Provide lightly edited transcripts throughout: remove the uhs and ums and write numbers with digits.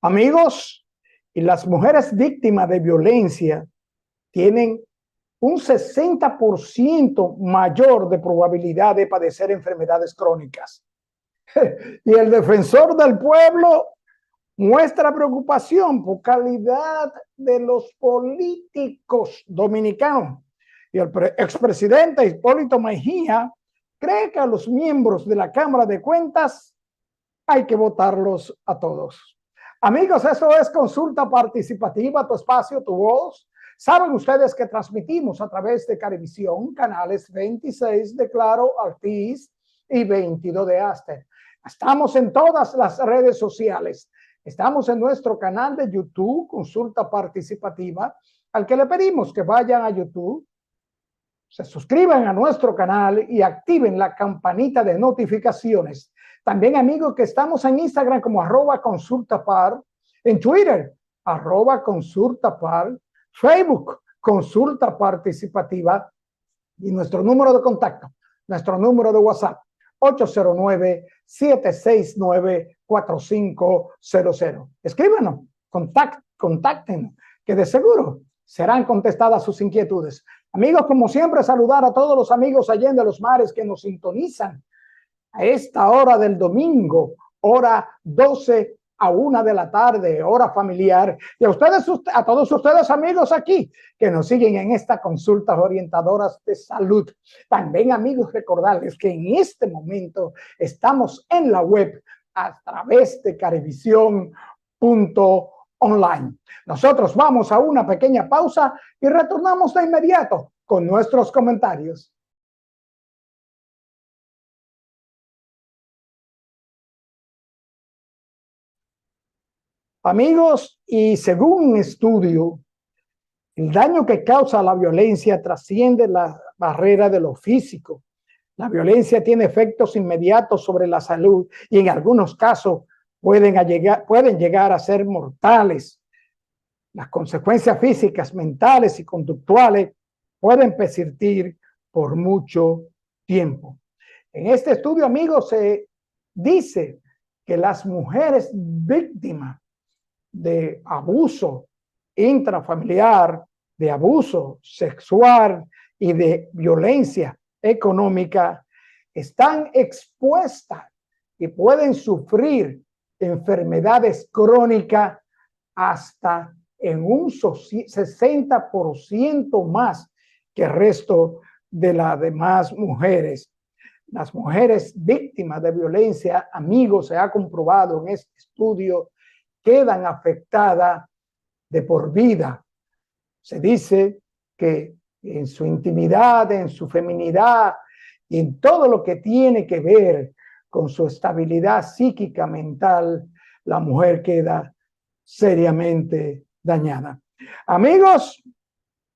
Amigos, y las mujeres víctimas de violencia tienen un 60% mayor de probabilidad de padecer enfermedades crónicas. Y el defensor del pueblo muestra preocupación por calidad de los políticos dominicanos. Y el expresidente Hipólito Mejía cree que a los miembros de la Cámara de Cuentas hay que votarlos a todos. Amigos, eso es Consulta Participativa, tu espacio, tu voz. Saben ustedes que transmitimos a través de Carevisión, canales 26 de Claro, Altiz y 22 de Aster. Estamos en todas las redes sociales. Estamos en nuestro canal de YouTube, Consulta Participativa, al que le pedimos que vayan a YouTube, se suscriban a nuestro canal y activen la campanita de notificaciones. También, amigos, que estamos en Instagram como @consultapar, en Twitter, @consultapar, Facebook, Consulta Participativa, y nuestro número de contacto, nuestro número de WhatsApp, 809-769-4500. Escríbanos, contáctenos, que de seguro serán contestadas sus inquietudes. Amigos, como siempre, saludar a todos los amigos allá de los mares que nos sintonizan a esta hora del domingo, hora 12 a 1 de la tarde, hora familiar. Y a ustedes, a todos ustedes, amigos aquí que nos siguen en estas consultas orientadoras de salud. También, amigos, recordarles que en este momento estamos en la web a través de carevisión.online. Nosotros vamos a una pequeña pausa y retornamos de inmediato con nuestros comentarios. Amigos, y según un estudio, el daño que causa la violencia trasciende la barrera de lo físico. La violencia tiene efectos inmediatos sobre la salud y en algunos casos pueden llegar a ser mortales. Las consecuencias físicas, mentales y conductuales pueden persistir por mucho tiempo. En este estudio, amigos, se dice que las mujeres víctimas de abuso intrafamiliar, de abuso sexual y de violencia económica están expuestas y pueden sufrir enfermedades crónicas hasta en un 60% más que el resto de las demás mujeres. Las mujeres víctimas de violencia, amigos, se ha comprobado en este estudio, quedan afectadas de por vida. Se dice que en su intimidad, en su feminidad y en todo lo que tiene que ver con su estabilidad psíquica, mental, la mujer queda seriamente dañada. Amigos,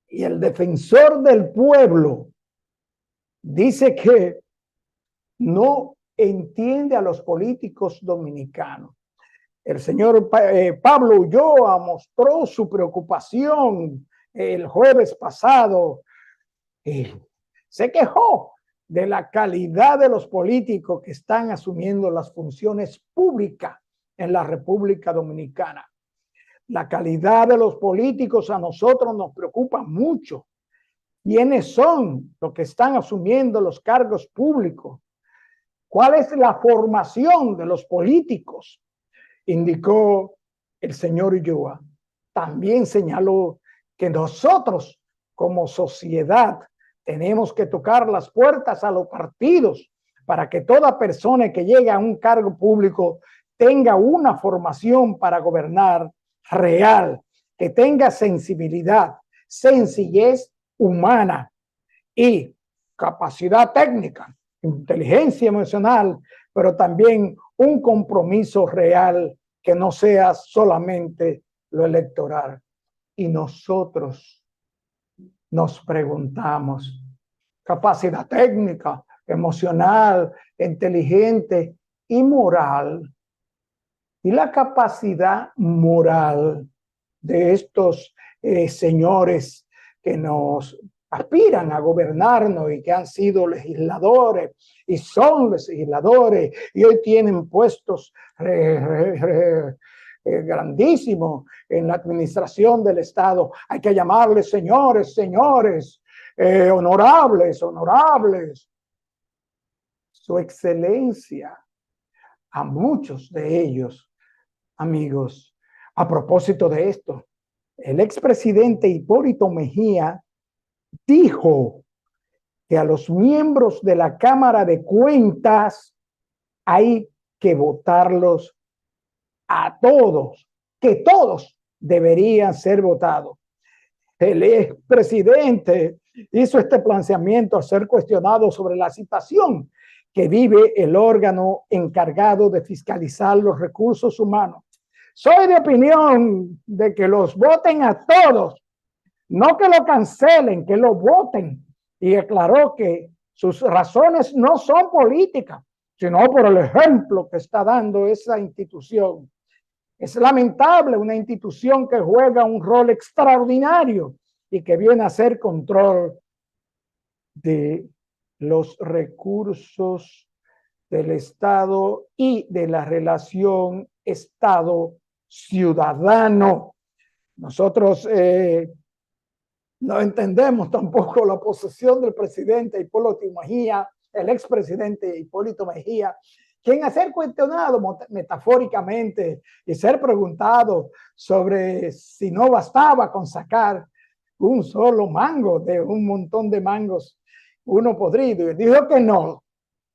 y el defensor del pueblo dice que no entiende a los políticos dominicanos. El señor Pablo Ulloa mostró su preocupación el jueves pasado. Se quejó de la calidad de los políticos que están asumiendo las funciones públicas en la República Dominicana. La calidad de los políticos a nosotros nos preocupa mucho. ¿Quiénes son los que están asumiendo los cargos públicos? ¿Cuál es la formación de los políticos? Indicó el señor Ulloa. También señaló que nosotros como sociedad tenemos que tocar las puertas a los partidos para que toda persona que llegue a un cargo público tenga una formación para gobernar real, que tenga sensibilidad, sencillez humana y capacidad técnica, inteligencia emocional, pero también un compromiso real que no sea solamente lo electoral. Y nosotros nos preguntamos, capacidad técnica, emocional, inteligente y moral. Y la capacidad moral de estos señores que nos aspiran a gobernarnos y que han sido legisladores y son legisladores y hoy tienen puestos grandísimo en la administración del Estado. Hay que llamarles señores, señores, honorables, honorables. Su excelencia, a muchos de ellos, amigos, a propósito de esto, el expresidente Hipólito Mejía dijo que a los miembros de la Cámara de Cuentas hay que votarlos a todos, que todos deberían ser votados. El expresidente hizo este planteamiento a ser cuestionado sobre la situación que vive el órgano encargado de fiscalizar los recursos humanos. Soy de opinión de que los voten a todos, no que lo cancelen, que lo voten. Y aclaró que sus razones no son políticas, sino por el ejemplo que está dando esa institución. Es lamentable una institución que juega un rol extraordinario y que viene a ser control de los recursos del Estado y de la relación Estado-ciudadano. Nosotros no entendemos tampoco la posición del presidente Hipólito Mejía, el expresidente Hipólito Mejía, quien a ser cuestionado metafóricamente y ser preguntado sobre si no bastaba con sacar un solo mango de un montón de mangos, uno podrido, y dijo que no,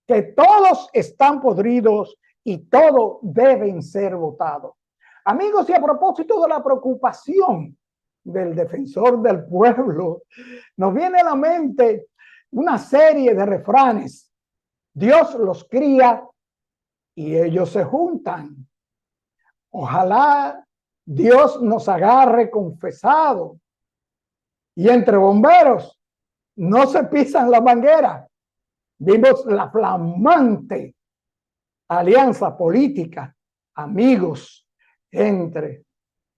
que todos están podridos y todos deben ser votados. Amigos, y a propósito de la preocupación del defensor del pueblo, nos viene a la mente una serie de refranes. Dios los cría y ellos se juntan. Ojalá Dios nos agarre confesado. Y entre bomberos no se pisan la manguera. Vimos la flamante alianza política, amigos, entre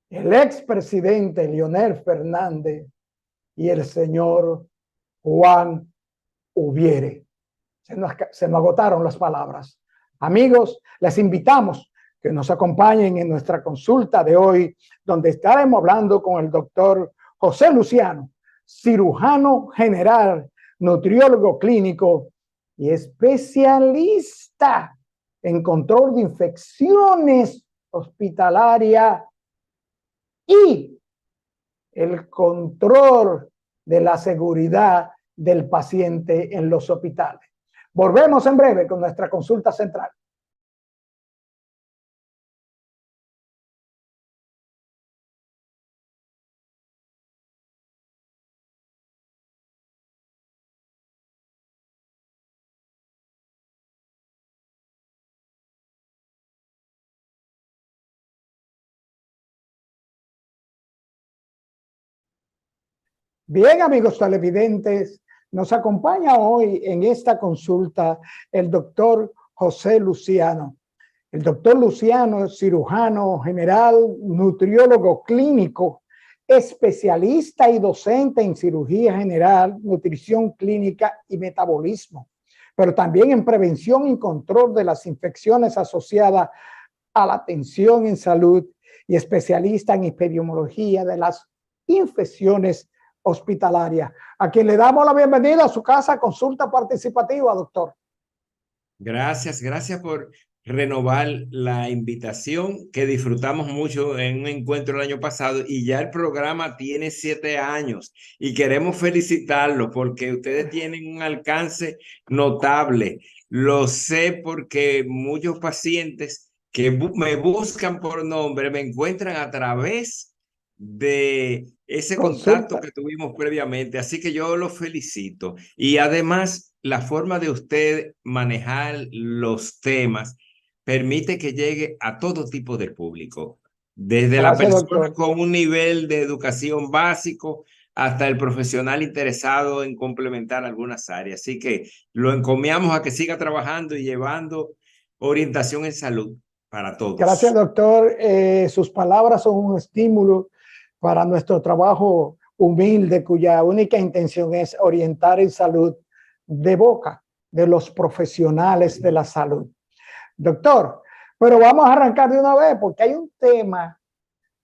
el expresidente Leonel Fernández y el señor Juan Ubiere. Se nos agotaron las palabras. Amigos, les invitamos que nos acompañen en nuestra consulta de hoy, donde estaremos hablando con el doctor José Luciano, cirujano general, nutriólogo clínico y especialista en control de infecciones hospitalarias y el control de la seguridad del paciente en los hospitales. Volvemos en breve con nuestra consulta central. Bien, amigos televidentes, nos acompaña hoy en esta consulta el doctor José Luciano. El doctor Luciano es cirujano general, nutriólogo clínico, especialista y docente en cirugía general, nutrición clínica y metabolismo, pero también en prevención y control de las infecciones asociadas a la atención en salud y especialista en epidemiología de las infecciones hospitalaria, a quien le damos la bienvenida a su casa Consulta Participativa, doctor. Gracias por renovar la invitación, que disfrutamos mucho en un encuentro el año pasado, y ya el programa tiene 7 años y queremos felicitarlos porque ustedes tienen un alcance notable. Lo sé porque muchos pacientes que me buscan por nombre me encuentran a través de ese contacto que tuvimos previamente, así que yo lo felicito. Y además, la forma de usted manejar los temas permite que llegue a todo tipo de público, desde la persona con un nivel de educación básico hasta el profesional interesado en complementar algunas áreas. Así que lo encomiamos a que siga trabajando y llevando orientación en salud para todos. Gracias, doctor. Sus palabras son un estímulo para nuestro trabajo humilde, cuya única intención es orientar en salud de boca de los profesionales de la salud. Doctor, Pero vamos a arrancar de una vez porque hay un tema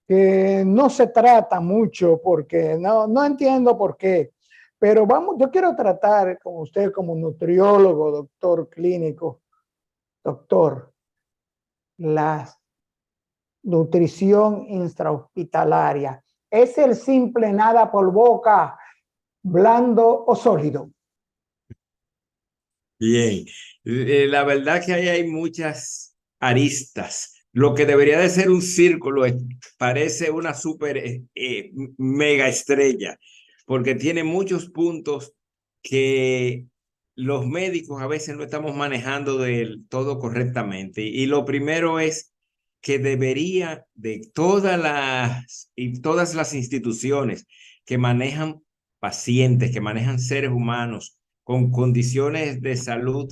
que no se trata mucho porque no entiendo por qué. Pero vamos, yo quiero tratar con usted como nutriólogo, doctor clínico, doctor, la nutrición intrahospitalaria. ¿Es el simple nada por boca, blando o sólido? Bien, la verdad que ahí hay muchas aristas. Lo que debería de ser un círculo parece una super mega estrella, porque tiene muchos puntos que los médicos a veces no estamos manejando del todo correctamente. Y lo primero es que debería de todas las instituciones que manejan pacientes, que manejan seres humanos, con condiciones de salud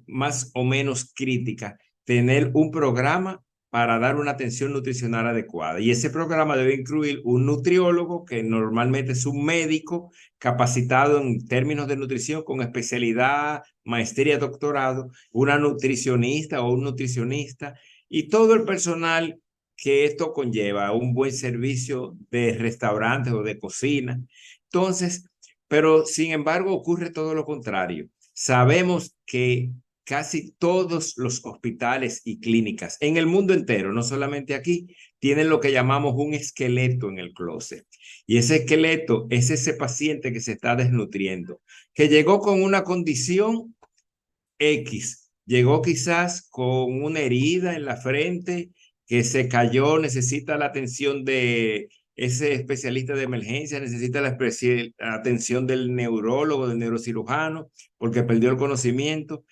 más o menos críticas, tener un programa para dar una atención nutricional adecuada. Y ese programa debe incluir un nutriólogo, que normalmente es un médico capacitado en términos de nutrición con especialidad, maestría, doctorado, una nutricionista o un nutricionista y todo el personal que esto conlleva, un buen servicio de restaurantes o de cocina. Entonces, pero sin embargo ocurre todo lo contrario. Sabemos que casi todos los hospitales y clínicas en el mundo entero, no solamente aquí, tienen lo que llamamos un esqueleto en el closet. Y ese esqueleto es ese paciente que se está desnutriendo, que llegó con una condición X, llegó quizás con una herida en la frente, que se cayó, necesita la atención de ese especialista de emergencia, necesita la atención del neurólogo, del neurocirujano, porque perdió el conocimiento.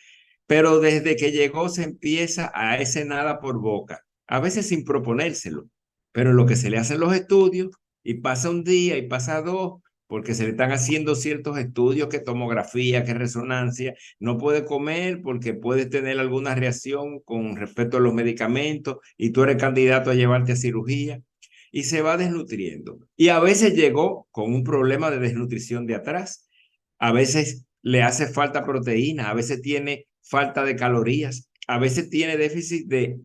Pero desde que llegó se empieza a ese nada por boca, a veces sin proponérselo, pero lo que se le hacen los estudios y pasa un día y pasa dos, porque se le están haciendo ciertos estudios, que tomografía, que resonancia, no puede comer porque puede tener alguna reacción con respecto a los medicamentos y tú eres candidato a llevarte a cirugía y se va desnutriendo. Y a veces llegó con un problema de desnutrición de atrás, a veces le hace falta proteína, a veces tiene falta de calorías, a veces tiene déficit de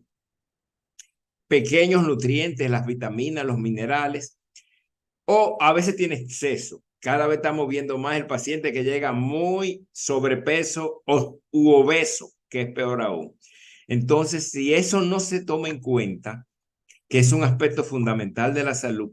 pequeños nutrientes, las vitaminas, los minerales, o a veces tiene exceso. Cada vez estamos viendo más el paciente que llega muy sobrepeso u obeso, que es peor aún. Entonces, si eso no se toma en cuenta, que es un aspecto fundamental de la salud,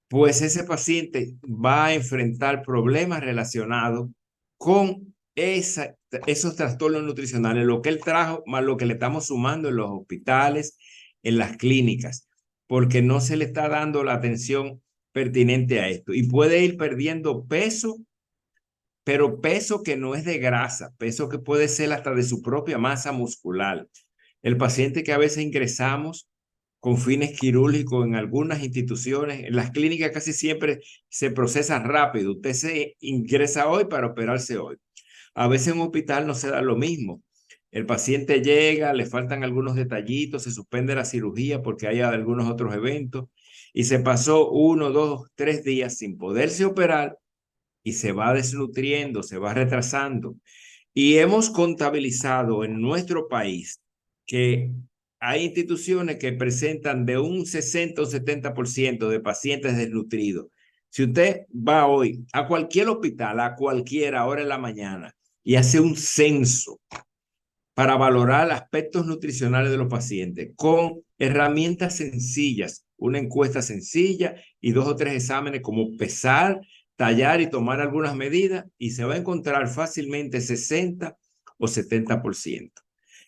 pues ese paciente va a enfrentar problemas relacionados con esos trastornos nutricionales, lo que él trajo, más lo que le estamos sumando en los hospitales, en las clínicas, porque no se le está dando la atención pertinente a esto. Y puede ir perdiendo peso, pero peso que no es de grasa, peso que puede ser hasta de su propia masa muscular. El paciente que a veces ingresamos con fines quirúrgicos en algunas instituciones, en las clínicas casi siempre se procesa rápido. Usted se ingresa hoy para operarse hoy. A veces en un hospital no se da lo mismo. El paciente llega, le faltan algunos detallitos, se suspende la cirugía porque hay algunos otros eventos y se pasó 1, 2, 3 días sin poderse operar y se va desnutriendo, se va retrasando. Y hemos contabilizado en nuestro país que hay instituciones que presentan de un 60 o 70% de pacientes desnutridos. Si usted va hoy a cualquier hospital, a cualquier hora de la mañana, y hace un censo para valorar aspectos nutricionales de los pacientes con herramientas sencillas, una encuesta sencilla y 2 o 3 exámenes como pesar, tallar y tomar algunas medidas, y se va a encontrar fácilmente 60 o 70%.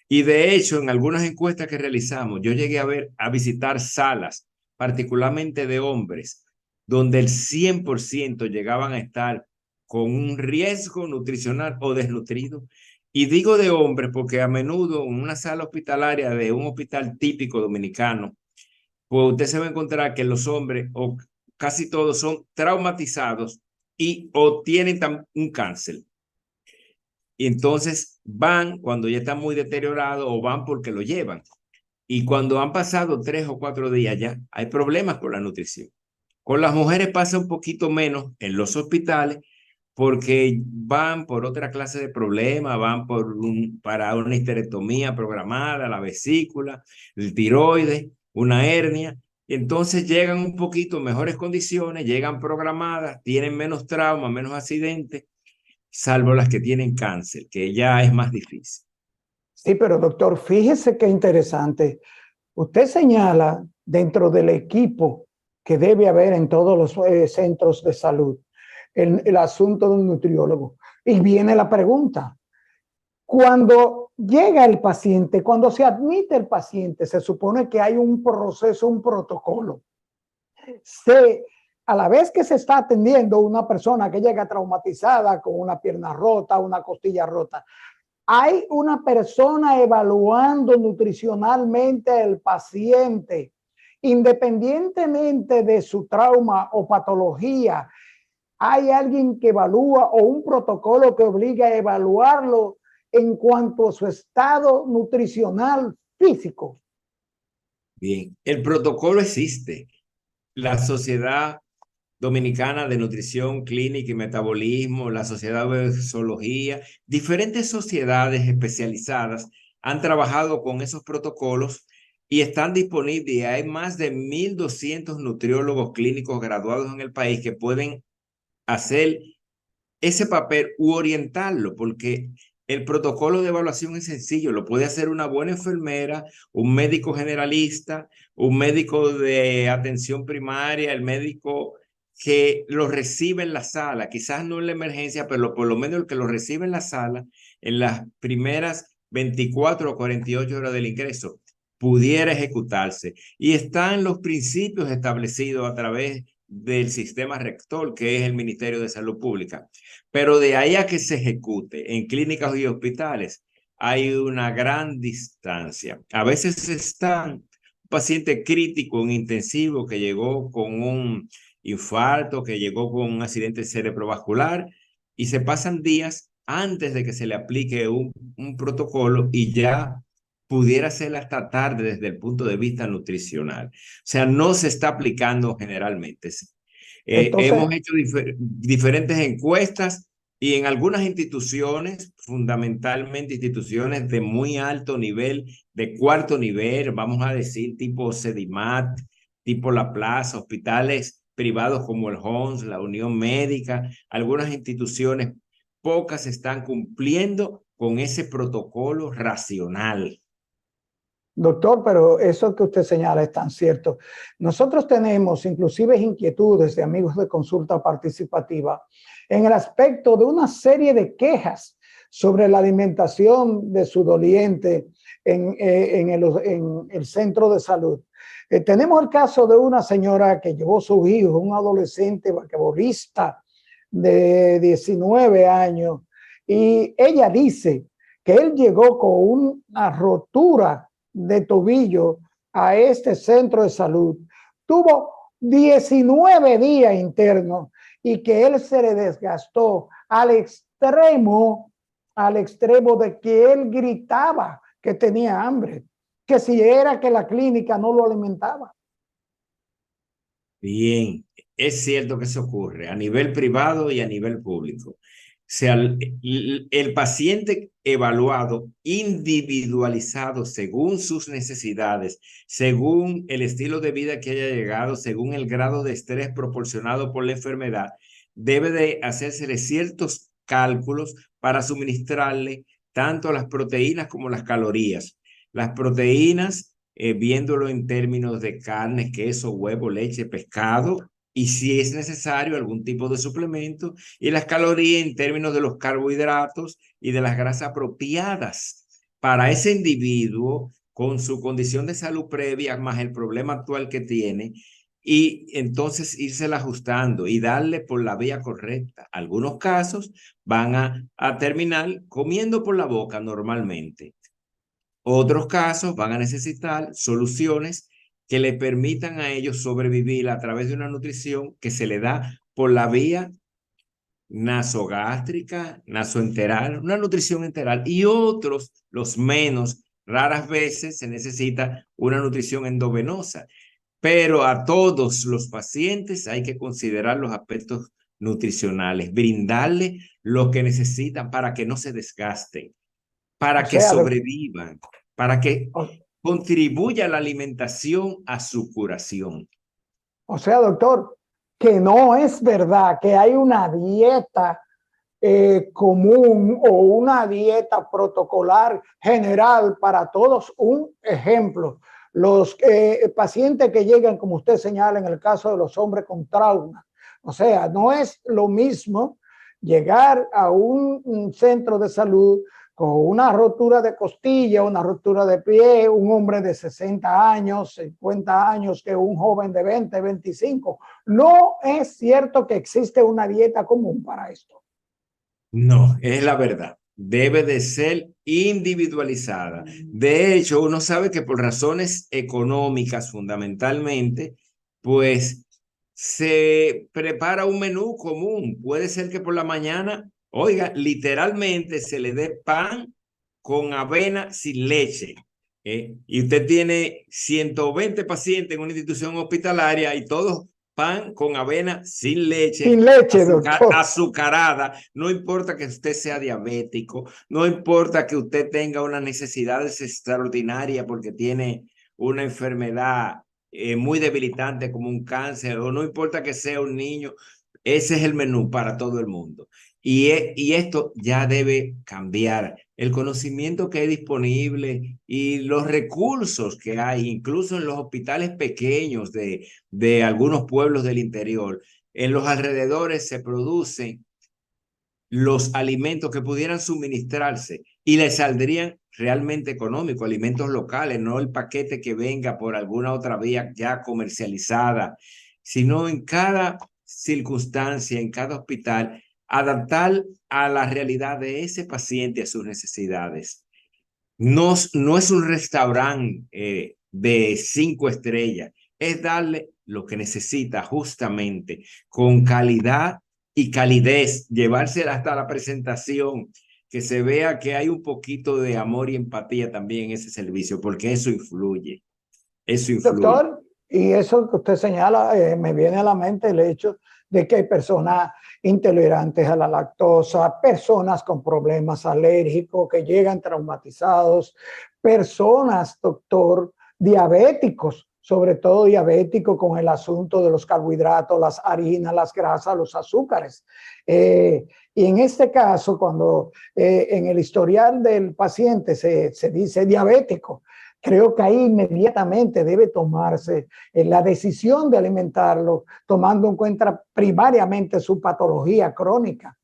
Y de hecho, en algunas encuestas que realizamos, yo llegué a visitar salas, particularmente de hombres, donde el 100% llegaban a estar con un riesgo nutricional o desnutrido. Y digo de hombres porque a menudo en una sala hospitalaria de un hospital típico dominicano, pues usted se va a encontrar que los hombres, o casi todos, son traumatizados y o tienen un cáncer. Y entonces van cuando ya están muy deteriorados o van porque lo llevan. Y cuando han pasado 3 o 4 días ya, hay problemas con la nutrición. Con las mujeres pasa un poquito menos en los hospitales, porque van por otra clase de problema, van para una histerectomía programada, la vesícula, el tiroides, una hernia. Entonces llegan un poquito en mejores condiciones, llegan programadas, tienen menos trauma, menos accidentes, salvo las que tienen cáncer, que ya es más difícil. Sí, pero doctor, fíjese qué interesante. Usted señala dentro del equipo que debe haber en todos los centros de salud el asunto de un nutriólogo. Y viene la pregunta. Cuando llega el paciente, cuando se admite el paciente, se supone que hay un proceso, un protocolo. A la vez que se está atendiendo una persona que llega traumatizada con una pierna rota, una costilla rota, hay una persona evaluando nutricionalmente al paciente, independientemente de su trauma o patología. Hay alguien que evalúa o un protocolo que obliga a evaluarlo en cuanto a su estado nutricional físico. Bien, el protocolo existe. La Sociedad Dominicana de Nutrición Clínica y Metabolismo, la Sociedad de Zoología, diferentes sociedades especializadas han trabajado con esos protocolos y están disponibles. Y hay más de 1.200 nutriólogos clínicos graduados en el país que pueden hacer ese papel u orientarlo, porque el protocolo de evaluación es sencillo, lo puede hacer una buena enfermera, un médico generalista, un médico de atención primaria, el médico que lo recibe en la sala, quizás no en la emergencia, pero por lo menos el que lo recibe en la sala en las primeras 24 o 48 horas del ingreso pudiera ejecutarse. Y están los principios establecidos a través del sistema rector, que es el Ministerio de Salud Pública. Pero de ahí a que se ejecute en clínicas y hospitales, hay una gran distancia. A veces están un paciente crítico en intensivo que llegó con un infarto, que llegó con un accidente cerebrovascular y se pasan días antes de que se le aplique un protocolo y ya pudiera ser hasta tarde desde el punto de vista nutricional. O sea, no se está aplicando generalmente. Entonces, Hemos hecho diferentes encuestas y en algunas instituciones, fundamentalmente instituciones de muy alto nivel, de cuarto nivel, vamos a decir tipo Sedimat, tipo La Plaza, hospitales privados como el HOMS, la Unión Médica, algunas instituciones, pocas están cumpliendo con ese protocolo racional. doctor, pero eso que usted señala es tan cierto. Nosotros tenemos inclusive inquietudes de amigos de consulta participativa en el aspecto de una serie de quejas sobre la alimentación de su doliente en el centro de salud. Tenemos el caso de una señora que llevó a su hijo, un adolescente basquetbolista de 19 años, y ella dice que él llegó con una rotura de tobillo a este centro de salud. Tuvo 19 días internos y que él se le desgastó al extremo de que él gritaba que tenía hambre, que si era que la clínica no lo alimentaba. Bien, es cierto que eso ocurre a nivel privado y a nivel público. O sea, el paciente evaluado, individualizado según sus necesidades, según el estilo de vida que haya llegado, según el grado de estrés proporcionado por la enfermedad, debe de hacerse ciertos cálculos para suministrarle tanto las proteínas como las calorías. Las proteínas viéndolo en términos de carne, queso, huevo, leche, pescado, y si es necesario algún tipo de suplemento, y las calorías en términos de los carbohidratos y de las grasas apropiadas para ese individuo con su condición de salud previa más el problema actual que tiene, y entonces irse ajustando y darle por la vía correcta. Algunos casos van a terminar comiendo por la boca normalmente. Otros casos van a necesitar soluciones que le permitan a ellos sobrevivir a través de una nutrición que se le da por la vía nasogástrica, nasoenteral, una nutrición enteral, y otros, los menos, raras veces se necesita una nutrición endovenosa. Pero a todos los pacientes hay que considerar los aspectos nutricionales, brindarle lo que necesitan para que no se desgasten, para O que sea, sobrevivan, para que o, contribuya la alimentación a su curación. o sea, doctor, que no es verdad que hay una dieta común o una dieta protocolar general para todos. Un ejemplo, los pacientes que llegan, como usted señala, en el caso de los hombres con trauma. O sea, no es lo mismo llegar a un centro de salud con una rotura de costilla, una rotura de pie, un hombre de 60 años, 50 años, que un joven de 20, 25. No es cierto que existe una dieta común para esto. No, es la verdad. Debe de ser individualizada. De hecho, uno sabe que por razones económicas fundamentalmente, pues se prepara un menú común. Puede ser que por la mañana, oiga, literalmente se le dé pan con avena sin leche. Y usted tiene 120 pacientes en una institución hospitalaria y todos pan con avena sin leche, Sin leche, doctor. azucarada. No importa que usted sea diabético, no importa que usted tenga unas necesidades extraordinarias porque tiene una enfermedad muy debilitante como un cáncer, o no importa que sea un niño, ese es el menú para todo el mundo. Y esto ya debe cambiar. El conocimiento que hay disponible y los recursos que hay, incluso en los hospitales pequeños de algunos pueblos del interior, en los alrededores se producen los alimentos que pudieran suministrarse y les saldrían realmente económicos, alimentos locales, no el paquete que venga por alguna otra vía ya comercializada, sino en cada circunstancia, en cada hospital, adaptar a la realidad de ese paciente, a sus necesidades. No, no es un restaurante de 5 estrellas, es darle lo que necesita justamente, con calidad y calidez, llevársela hasta la presentación, que se vea que hay un poquito de amor y empatía también en ese servicio, porque eso influye, eso influye. Doctor, y eso que usted señala, me viene a la mente el hecho de que hay personas intolerantes a la lactosa, personas con problemas alérgicos que llegan traumatizados, personas, doctor, diabéticos, sobre todo diabéticos con el asunto de los carbohidratos, las harinas, las grasas, los azúcares. Y en este caso, cuando en el historial del paciente se dice diabético, creo que ahí inmediatamente debe tomarse la decisión de alimentarlo, tomando en cuenta primariamente su patología crónica.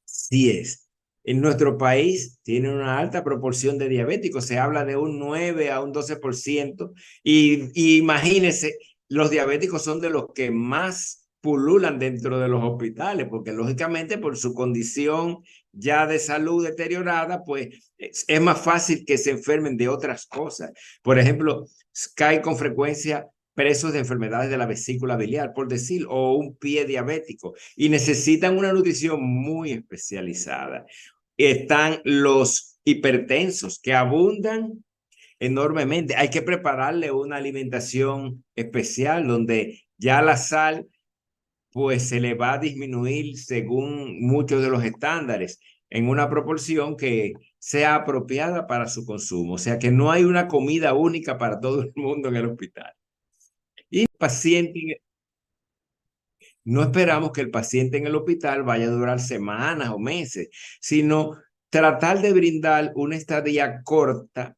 Sí es. En nuestro país tiene una alta proporción de diabéticos, se habla de un 9 a un 12%, y imagínense, los diabéticos son de los que más pululan dentro de los hospitales, porque lógicamente por su condición ya de salud deteriorada, pues es más fácil que se enfermen de otras cosas. Por ejemplo, cae con frecuencia presos de enfermedades de la vesícula biliar, por decir, o un pie diabético, y necesitan una nutrición muy especializada. Están los hipertensos que abundan enormemente. Hay que prepararle una alimentación especial donde ya la sal pues se le va a disminuir según muchos de los estándares en una proporción que sea apropiada para su consumo. O sea que no hay una comida única para todo el mundo en el hospital. Y el paciente, no esperamos que el paciente en el hospital vaya a durar semanas o meses, sino tratar de brindar una estadía corta,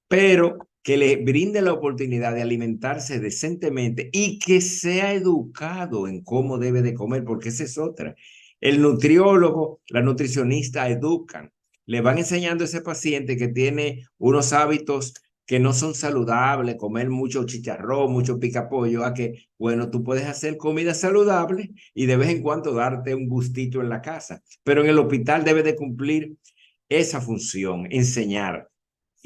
pero que le brinde la oportunidad de alimentarse decentemente y que sea educado en cómo debe de comer, porque esa es otra. El nutriólogo, la nutricionista educan, le van enseñando a ese paciente que tiene unos hábitos que no son saludables, comer mucho chicharrón, mucho picapollo, a que, bueno, tú puedes hacer comida saludable y de vez en cuando darte un gustito en la casa, pero en el hospital debe de cumplir esa función, enseñar.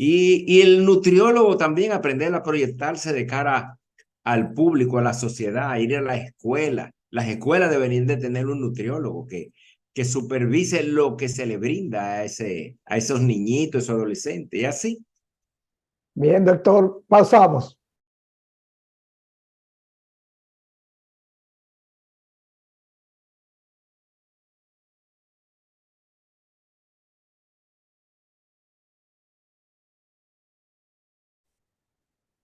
Y el nutriólogo también aprender a proyectarse de cara al público, a la sociedad, a ir a la escuela. Las escuelas deberían de tener un nutriólogo que supervise lo que se le brinda a esos niñitos, esos adolescentes, y así. Bien, doctor, pausamos.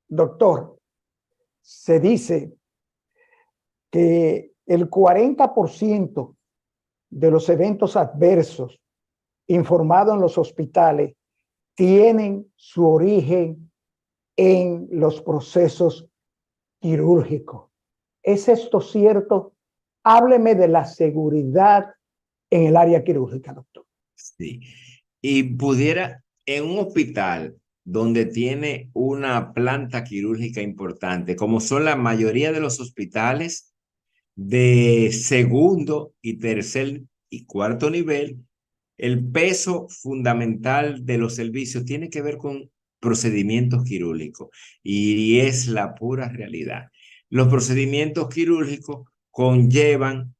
Doctor, se dice que el 40% de los eventos adversos informados en los hospitales tienen su origen en los procesos quirúrgicos. ¿Es esto cierto? Hábleme de la seguridad en el área quirúrgica, doctor. Sí. Y pudiera, en un hospital donde tiene una planta quirúrgica importante, como son la mayoría de los hospitales de segundo y tercer y cuarto nivel, el peso fundamental de los servicios tiene que ver con procedimientos quirúrgicos y es la pura realidad. Los procedimientos quirúrgicos conllevan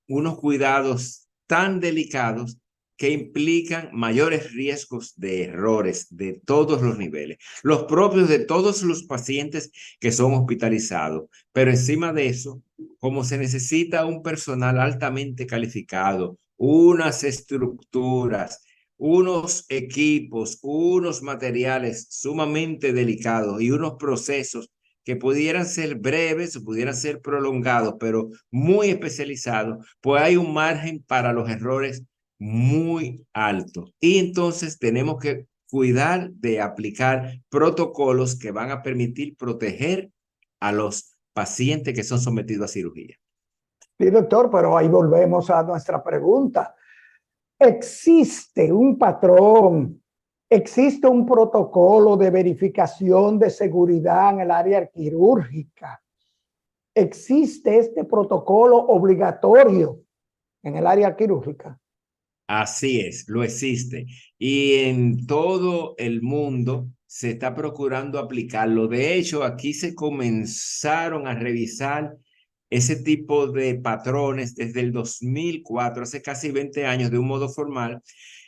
unos cuidados tan delicados que implican mayores riesgos de errores de todos los niveles, los propios de todos los pacientes que son hospitalizados. Pero encima de eso, como se necesita un personal altamente calificado, unas estructuras, unos equipos, unos materiales sumamente delicados y unos procesos que pudieran ser breves o pudieran ser prolongados, pero muy especializados, pues hay un margen para los errores muy alto. Y entonces tenemos que cuidar de aplicar protocolos que van a permitir proteger a los pacientes que son sometidos a cirugía. Sí, doctor, pero ahí volvemos a nuestra pregunta. ¿Existe un patrón? ¿Existe un protocolo de verificación de seguridad en el área quirúrgica? ¿Existe este protocolo obligatorio en el área quirúrgica? Así es, lo existe. Y en todo el mundo se está procurando aplicarlo. De hecho, aquí se comenzaron a revisar ese tipo de patrones desde el 2004, hace casi 20 años, de un modo formal.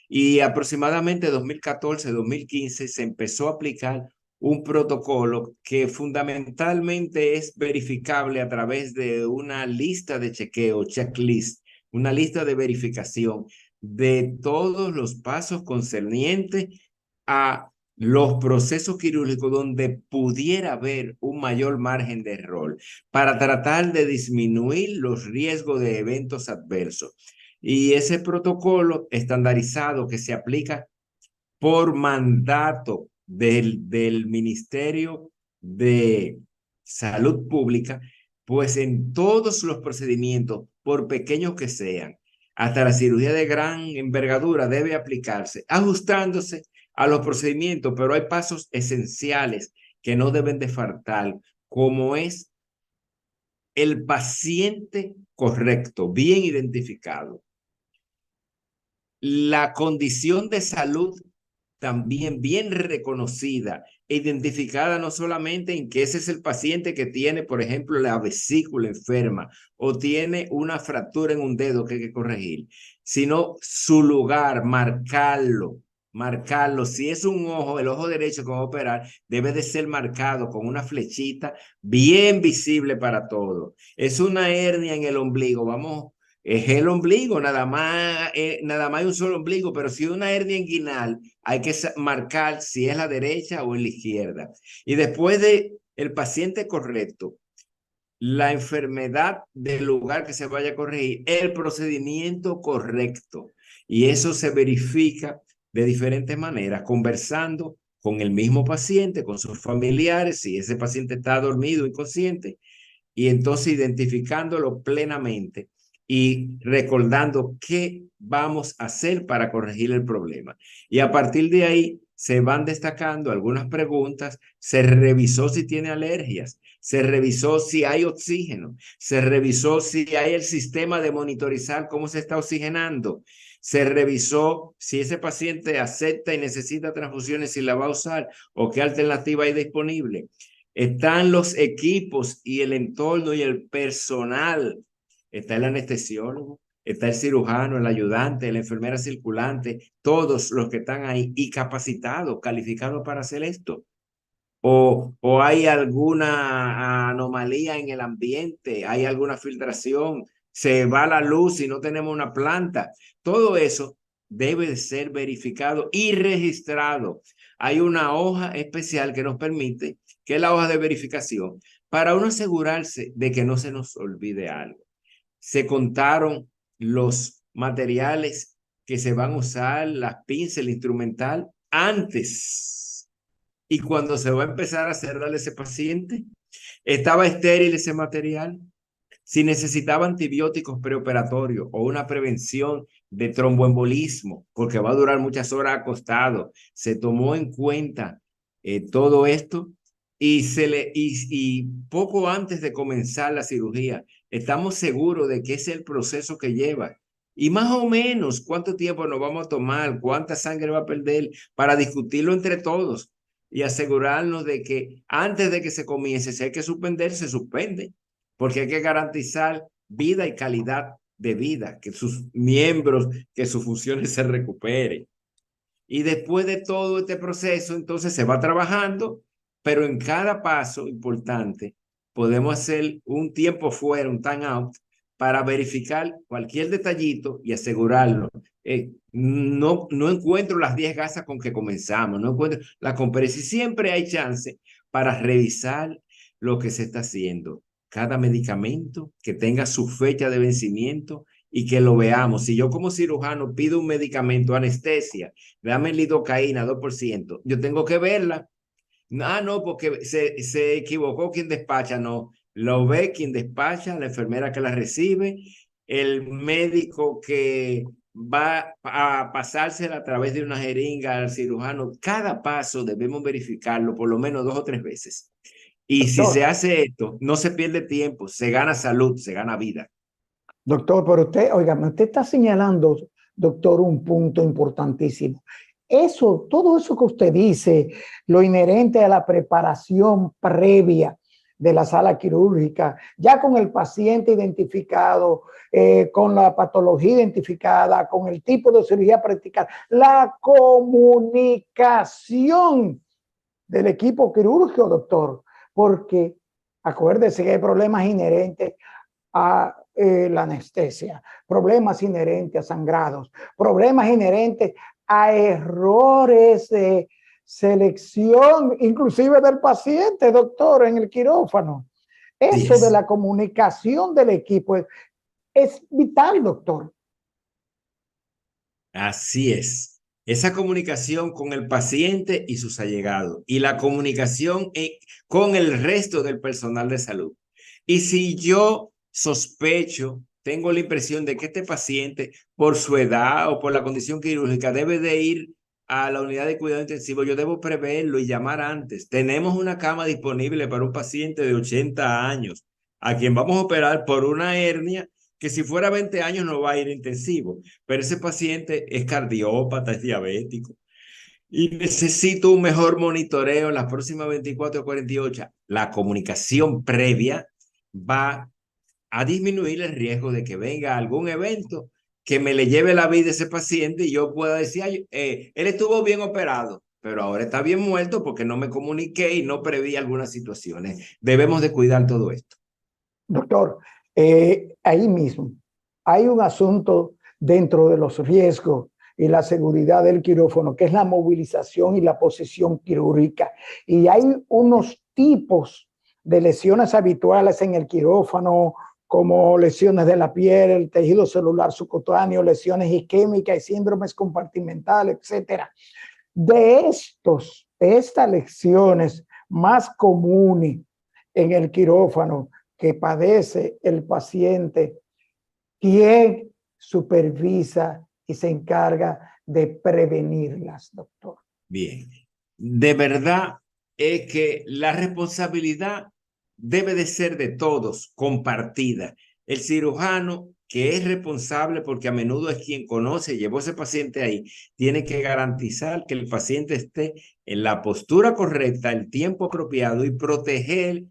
Y aproximadamente 2014, 2015 se empezó a aplicar un protocolo que fundamentalmente es verificable a través de una lista de chequeo, checklist, una lista de verificación de todos los pasos concernientes a los procesos quirúrgicos donde pudiera haber un mayor margen de error para tratar de disminuir los riesgos de eventos adversos. Y ese protocolo estandarizado que se aplica por mandato del Ministerio de Salud Pública, pues en todos los procedimientos, por pequeños que sean, hasta la cirugía de gran envergadura debe aplicarse, ajustándose a los procedimientos, pero hay pasos esenciales que no deben de faltar, como es el paciente correcto, bien identificado, la condición de salud también bien reconocida e identificada, no solamente en que ese es el paciente que tiene, por ejemplo, la vesícula enferma o tiene una fractura en un dedo que hay que corregir, sino su lugar, marcarlo. Si es un ojo, el ojo derecho que va a operar, debe de ser marcado con una flechita bien visible para todos. Es una hernia en el ombligo, vamos, es el ombligo, nada más hay un solo ombligo, pero si una hernia inguinal, hay que marcar si es la derecha o en la izquierda. Y después de el paciente correcto, la enfermedad del lugar que se vaya a corregir, el procedimiento correcto. Y eso se verifica de diferentes maneras, conversando con el mismo paciente, con sus familiares, si ese paciente está dormido, inconsciente, y entonces identificándolo plenamente y recordando qué vamos a hacer para corregir el problema. Y a partir de ahí se van destacando algunas preguntas, se revisó si tiene alergias, se revisó si hay oxígeno, se revisó si hay el sistema de monitorizar cómo se está oxigenando, se revisó si ese paciente acepta y necesita transfusiones, si la va a usar o qué alternativa hay disponible. Están los equipos y el entorno y el personal. Está el anestesiólogo, está el cirujano, el ayudante, la enfermera circulante, todos los que están ahí y capacitados, calificados para hacer esto. O hay alguna anomalía en el ambiente, hay alguna filtración, se va la luz y no tenemos una planta. Todo eso debe de ser verificado y registrado. Hay una hoja especial que nos permite que es la hoja de verificación, para uno asegurarse de que no se nos olvide algo. Se contaron los materiales que se van a usar, las pinzas, el instrumental, antes. Y cuando se va a empezar a cerrar ese paciente, ¿estaba estéril ese material? Si necesitaba antibióticos preoperatorios o una prevención de tromboembolismo, porque va a durar muchas horas acostado, se tomó en cuenta todo esto y poco antes de comenzar la cirugía, estamos seguros de que ese es el proceso que lleva. Y más o menos cuánto tiempo nos vamos a tomar, cuánta sangre va a perder para discutirlo entre todos y asegurarnos de que antes de que se comience, si hay que suspender, se suspende, porque hay que garantizar vida y calidad de vida, que sus miembros, que sus funciones se recuperen. Y después de todo este proceso, entonces se va trabajando, pero en cada paso importante podemos hacer un tiempo fuera, un time out, para verificar cualquier detallito y asegurarlo. No encuentro las 10 gasas con que comenzamos, no encuentro la conferencia. Siempre hay chance para revisar lo que se está haciendo. Cada medicamento que tenga su fecha de vencimiento y que lo veamos. Si yo como cirujano pido un medicamento, anestesia, dame lidocaína 2%, yo tengo que verla. Ah, no, porque se equivocó quien despacha, no. Lo ve quien despacha, la enfermera que la recibe, el médico que va a pasársela a través de una jeringa al cirujano. Cada paso debemos verificarlo por lo menos 2 o 3 veces. Y si se Doctor, hace esto, no se pierde tiempo, se gana salud, se gana vida. doctor, pero usted, oígame, usted está señalando, doctor, un punto importantísimo. Eso, todo eso que usted dice, lo inherente a la preparación previa de la sala quirúrgica, ya con el paciente identificado, con la patología identificada, con el tipo de cirugía practicada, la comunicación del equipo quirúrgico, doctor, porque acuérdese que hay problemas inherentes a la anestesia, problemas inherentes a sangrados, problemas inherentes a errores de selección, inclusive del paciente, doctor, en el quirófano. Sí Eso de es. la comunicación del equipo es vital, doctor. Así es. Esa comunicación con el paciente y sus allegados y la comunicación con el resto del personal de salud. Y si yo sospecho, tengo la impresión de que este paciente, por su edad o por la condición quirúrgica, debe de ir a la unidad de cuidado intensivo, yo debo preverlo y llamar antes. Tenemos una cama disponible para un paciente de 80 años a quien vamos a operar por una hernia que si fuera 20 años no va a ir intensivo, pero ese paciente es cardiópata, es diabético y necesito un mejor monitoreo en las próximas 24 o 48. La comunicación previa va a disminuir el riesgo de que venga algún evento que me le lleve la vida a ese paciente y yo pueda decir, él estuvo bien operado, pero ahora está bien muerto porque no me comuniqué y no preví algunas situaciones. Debemos de cuidar todo esto. Doctor, ahí mismo hay un asunto dentro de los riesgos y la seguridad del quirófano, que es la movilización y la posición quirúrgica. Y hay unos tipos de lesiones habituales en el quirófano, como lesiones de la piel, el tejido celular subcutáneo, lesiones isquémicas y síndromes compartimentales, etcétera. Estas lesiones más comunes en el quirófano que padece el paciente, ¿quién supervisa y se encarga de prevenirlas, doctor? Bien, de verdad es que la responsabilidad debe de ser de todos, compartida. El cirujano, que es responsable porque a menudo es quien conoce, llevó ese paciente ahí, tiene que garantizar que el paciente esté en la postura correcta, el tiempo apropiado y proteger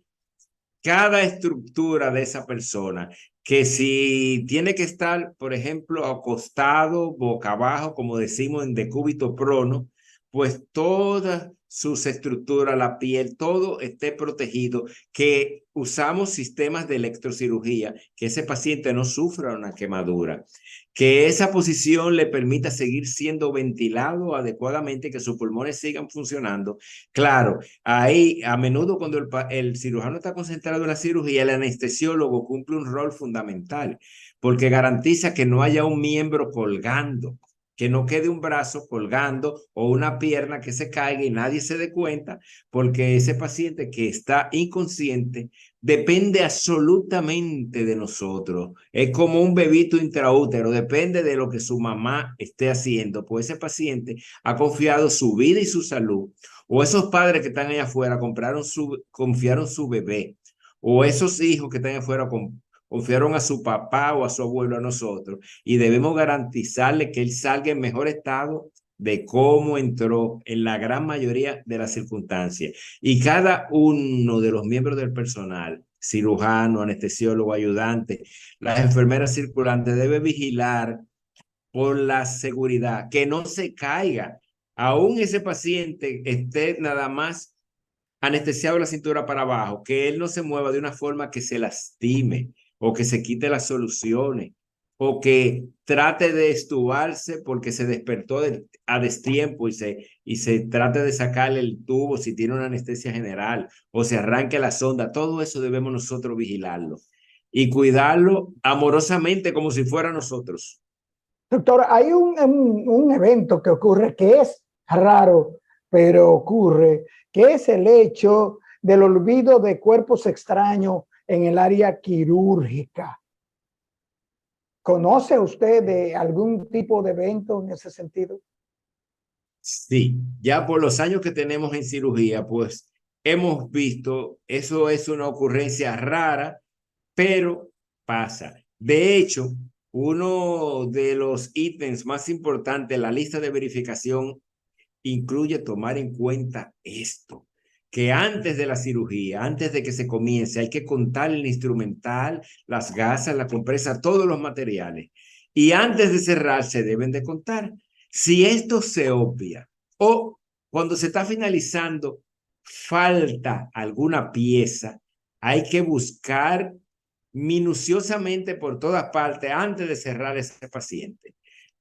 cada estructura de esa persona, que si tiene que estar, por ejemplo, acostado, boca abajo, como decimos en decúbito prono, pues todas sus estructuras, la piel, todo esté protegido, que usamos sistemas de electrocirugía, que ese paciente no sufra una quemadura, que esa posición le permita seguir siendo ventilado adecuadamente, que sus pulmones sigan funcionando. Claro, ahí a menudo cuando el cirujano está concentrado en la cirugía, el anestesiólogo cumple un rol fundamental, porque garantiza que no haya un miembro colgando, que no quede un brazo colgando o una pierna que se caiga y nadie se dé cuenta, porque ese paciente que está inconsciente depende absolutamente de nosotros. Es como un bebito intraútero, depende de lo que su mamá esté haciendo, pues ese paciente ha confiado su vida y su salud. O esos padres que están allá afuera confiaron su bebé, o esos hijos que están afuera confiaron a su papá o a su abuelo a nosotros, y debemos garantizarle que él salga en mejor estado de cómo entró en la gran mayoría de las circunstancias. Y cada uno de los miembros del personal, cirujano, anestesiólogo, ayudante, las enfermeras circulantes, debe vigilar por la seguridad, que no se caiga. Aún ese paciente esté nada más anestesiado la cintura para abajo, que él no se mueva de una forma que se lastime o que se quite las soluciones o que trate de estubarse porque se despertó a destiempo y se trate de sacarle el tubo si tiene una anestesia general o se arranque la sonda. Todo eso debemos nosotros vigilarlo y cuidarlo amorosamente como si fuera nosotros. Doctor, hay un evento que ocurre que es raro, pero ocurre, que es el hecho del olvido de cuerpos extraños en el área quirúrgica. ¿Conoce usted de algún tipo de evento en ese sentido? Sí, ya por los años que tenemos en cirugía, pues hemos visto, eso es una ocurrencia rara, pero pasa. De hecho, uno de los ítems más importantes en la lista de verificación incluye tomar en cuenta esto, que antes de la cirugía, antes de que se comience, hay que contar el instrumental, las gasas, la compresa, todos los materiales. Y antes de cerrar, se deben de contar. Si esto se obvia o cuando se está finalizando, falta alguna pieza, hay que buscar minuciosamente por todas partes antes de cerrar ese paciente.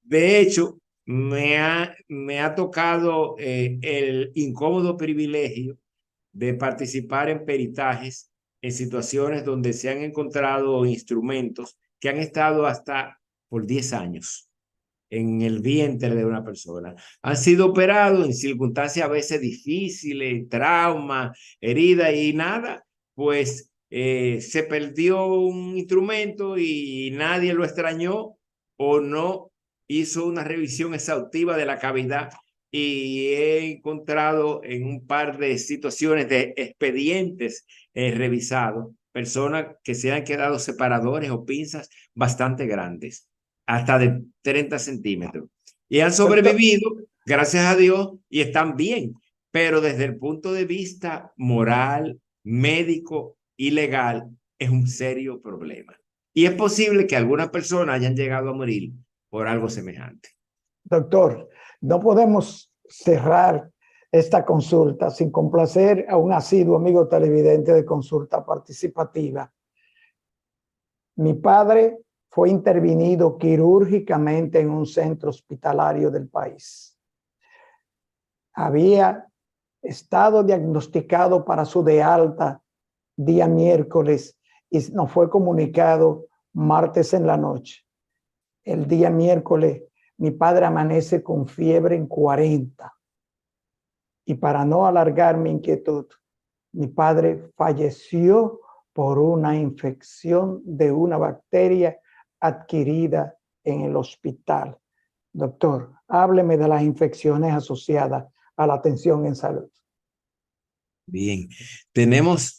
De hecho, me ha tocado el incómodo privilegio de participar en peritajes en situaciones donde se han encontrado instrumentos que han estado hasta por 10 años en el vientre de una persona. Han sido operados en circunstancias a veces difíciles, trauma, herida y nada, pues se perdió un instrumento y nadie lo extrañó o no hizo una revisión exhaustiva de la cavidad, y he encontrado en un par de situaciones de expedientes revisados personas que se han quedado separadores o pinzas bastante grandes, hasta de 30 centímetros. Y han Doctor, sobrevivido, gracias a Dios, y están bien. Pero desde el punto de vista moral, médico y legal, es un serio problema. Y es posible que algunas personas hayan llegado a morir por algo semejante. doctor, no podemos cerrar esta consulta sin complacer a un asiduo amigo televidente de Consulta Participativa. Mi padre fue intervenido quirúrgicamente en un centro hospitalario del país. Había estado diagnosticado para su de alta día miércoles y nos fue comunicado martes en la noche. El día miércoles mi padre amanece con fiebre en 40. Y para no alargar mi inquietud, mi padre falleció por una infección de una bacteria adquirida en el hospital. Doctor, hábleme de las infecciones asociadas a la atención en salud. Bien, tenemos,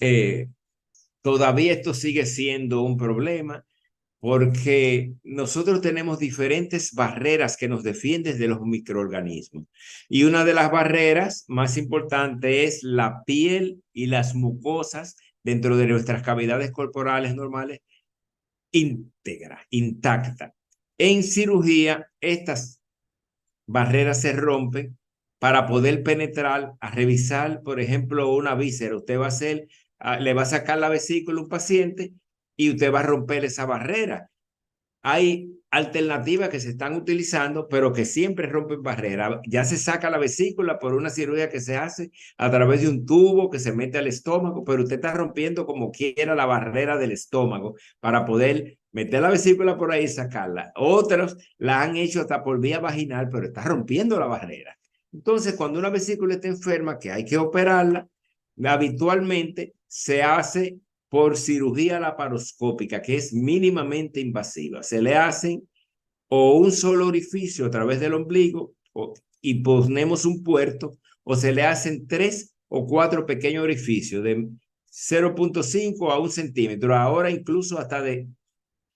todavía esto sigue siendo un problema porque nosotros tenemos diferentes barreras que nos defienden de los microorganismos. Y una de las barreras más importantes es la piel y las mucosas dentro de nuestras cavidades corporales normales íntegra, intacta. En cirugía, estas barreras se rompen para poder penetrar, a revisar, por ejemplo, una víscera. Usted va a hacer, le va a sacar la vesícula a un paciente y usted va a romper esa barrera. Hay alternativas que se están utilizando, pero que siempre rompen barreras. Ya se saca la vesícula por una cirugía que se hace a través de un tubo que se mete al estómago, pero usted está rompiendo como quiera la barrera del estómago para poder meter la vesícula por ahí y sacarla. Otros la han hecho hasta por vía vaginal, pero está rompiendo la barrera. Entonces, cuando una vesícula está enferma, que hay que operarla, habitualmente se hace por cirugía laparoscópica, que es mínimamente invasiva. Se le hacen o un solo orificio a través del ombligo y ponemos un puerto, o se le hacen 3 o 4 pequeños orificios de 0.5 a 1 centímetro, ahora incluso hasta de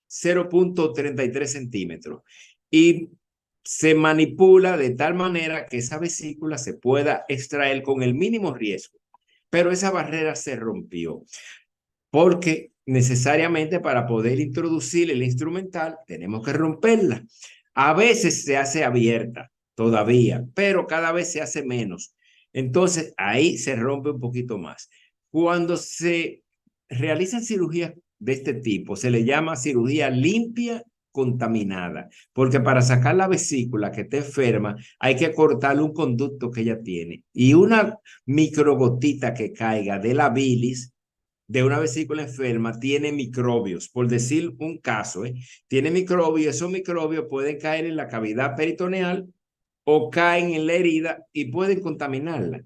0.33 centímetros. Y se manipula de tal manera que esa vesícula se pueda extraer con el mínimo riesgo. Pero esa barrera se rompió porque necesariamente para poder introducir el instrumental tenemos que romperla. A veces se hace abierta todavía, pero cada vez se hace menos. Entonces ahí se rompe un poquito más. Cuando se realizan cirugías de este tipo, se le llama cirugía limpia contaminada, porque para sacar la vesícula que está enferma hay que cortarle un conducto que ella tiene y una microgotita que caiga de la bilis de una vesícula enferma tiene microbios, por decir un caso, tiene microbios, esos microbios pueden caer en la cavidad peritoneal o caen en la herida y pueden contaminarla.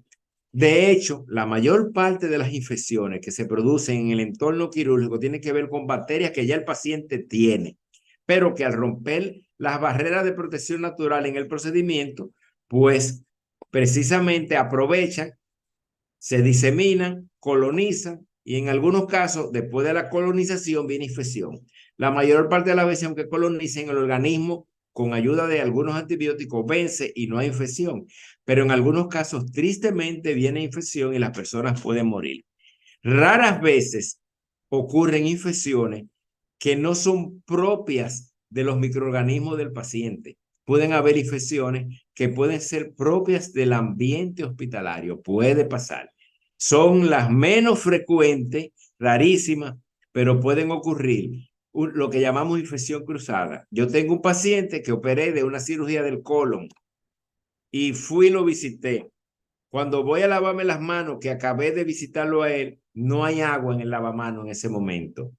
De hecho, la mayor parte de las infecciones que se producen en el entorno quirúrgico tienen que ver con bacterias que ya el paciente tiene, pero que al romper las barreras de protección natural en el procedimiento, pues precisamente aprovechan, se diseminan, colonizan y en algunos casos, después de la colonización, viene infección. La mayor parte de las veces, aunque colonicen, el organismo con ayuda de algunos antibióticos vence y no hay infección. Pero en algunos casos, tristemente, viene infección y las personas pueden morir. Raras veces ocurren infecciones que no son propias de los microorganismos del paciente. Pueden haber infecciones que pueden ser propias del ambiente hospitalario. Puede pasar. Son las menos frecuentes, rarísimas, pero pueden ocurrir. Lo que llamamos infección cruzada. Yo tengo un paciente que operé de una cirugía del colon y fui y lo visité. Cuando voy a lavarme las manos, que acabé de visitarlo a él, no hay agua en el lavamanos en ese momento.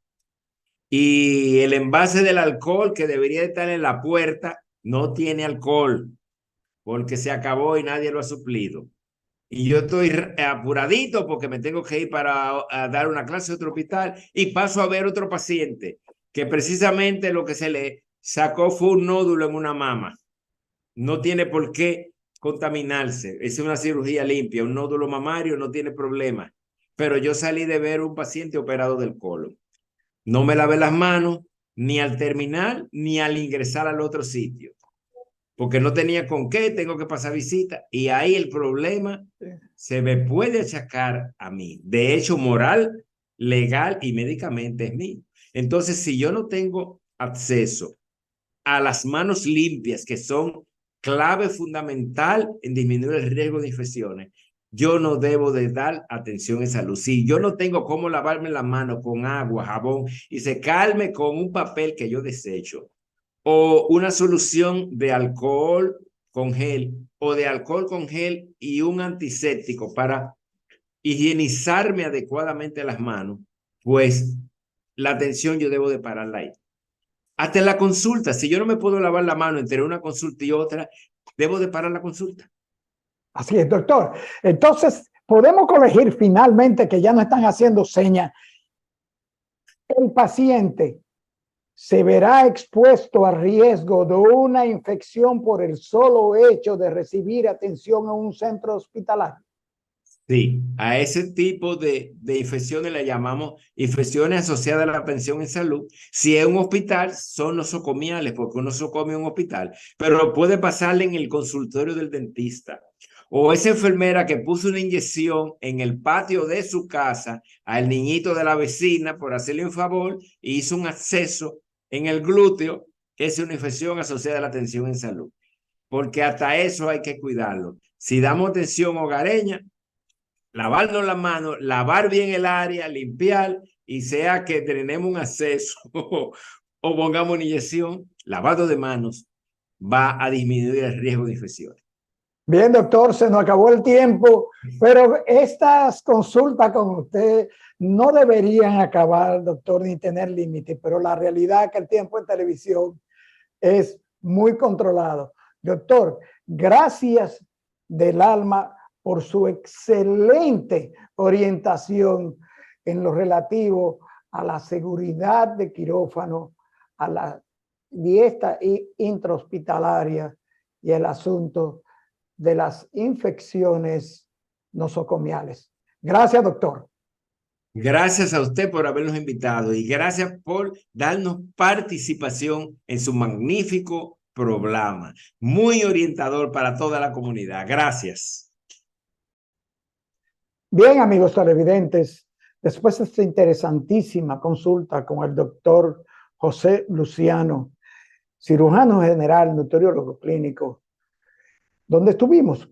Y el envase del alcohol que debería estar en la puerta no tiene alcohol porque se acabó y nadie lo ha suplido. Y yo estoy apuradito porque me tengo que ir para dar una clase a otro hospital y paso a ver otro paciente que precisamente lo que se le sacó fue un nódulo en una mama. No tiene por qué contaminarse. Es una cirugía limpia. Un nódulo mamario no tiene problema. Pero yo salí de ver un paciente operado del colon. No me lavé las manos ni al terminar ni al ingresar al otro sitio. Porque no tenía con qué, tengo que pasar visita. Y ahí el problema se me puede achacar a mí. De hecho, moral, legal y médicamente es mío. Entonces, si yo no tengo acceso a las manos limpias, que son clave fundamental en disminuir el riesgo de infecciones, yo no debo de dar atención en salud. Si yo no tengo cómo lavarme las manos con agua, jabón y secarme con un papel que yo desecho, o una solución de alcohol con gel, o de alcohol con gel y un antiséptico para higienizarme adecuadamente las manos, pues la atención yo debo de pararla ahí. Hasta en la consulta, si yo no me puedo lavar la mano entre una consulta y otra, debo de parar la consulta. Así es, doctor. Entonces, podemos corregir finalmente que ya no están haciendo señas. El paciente se verá expuesto a riesgo de una infección por el solo hecho de recibir atención en un centro hospitalario. Sí, a ese tipo de infecciones le llamamos infecciones asociadas a la atención en salud. Si es un hospital, son nosocomiales, porque uno socomia en un hospital, pero puede pasarle en el consultorio del dentista. O esa enfermera que puso una inyección en el patio de su casa al niñito de la vecina por hacerle un favor y hizo un acceso en el glúteo, que es una infección asociada a la atención en salud. Porque hasta eso hay que cuidarlo. Si damos atención hogareña, lavarnos las manos, lavar bien el área, limpiar, y sea que tenemos un acceso o pongamos una inyección, lavado de manos va a disminuir el riesgo de infecciones. Bien, doctor, se nos acabó el tiempo, pero estas consultas con usted no deberían acabar, doctor, ni tener límite, pero la realidad es que el tiempo en televisión es muy controlado. Doctor, gracias del alma por su excelente orientación en lo relativo a la seguridad de quirófano, a la dieta intrahospitalaria y el asunto de las infecciones nosocomiales. Gracias, doctor. Gracias a usted por habernos invitado y gracias por darnos participación en su magnífico programa. Muy orientador para toda la comunidad. Gracias. Bien, amigos televidentes, después de esta interesantísima consulta con el doctor José Luciano, cirujano general, nutriólogo clínico, donde estuvimos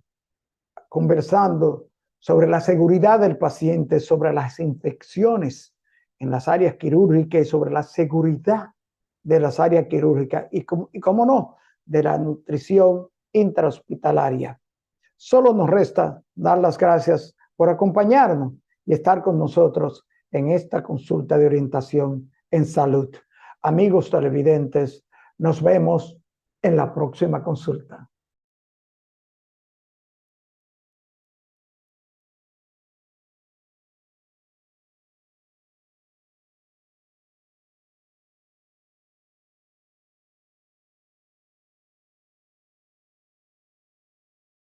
conversando sobre la seguridad del paciente, sobre las infecciones en las áreas quirúrgicas y sobre la seguridad de las áreas quirúrgicas y cómo no, de la nutrición intrahospitalaria. Solo nos resta dar las gracias por acompañarnos y estar con nosotros en esta consulta de orientación en salud. Amigos televidentes, nos vemos en la próxima consulta.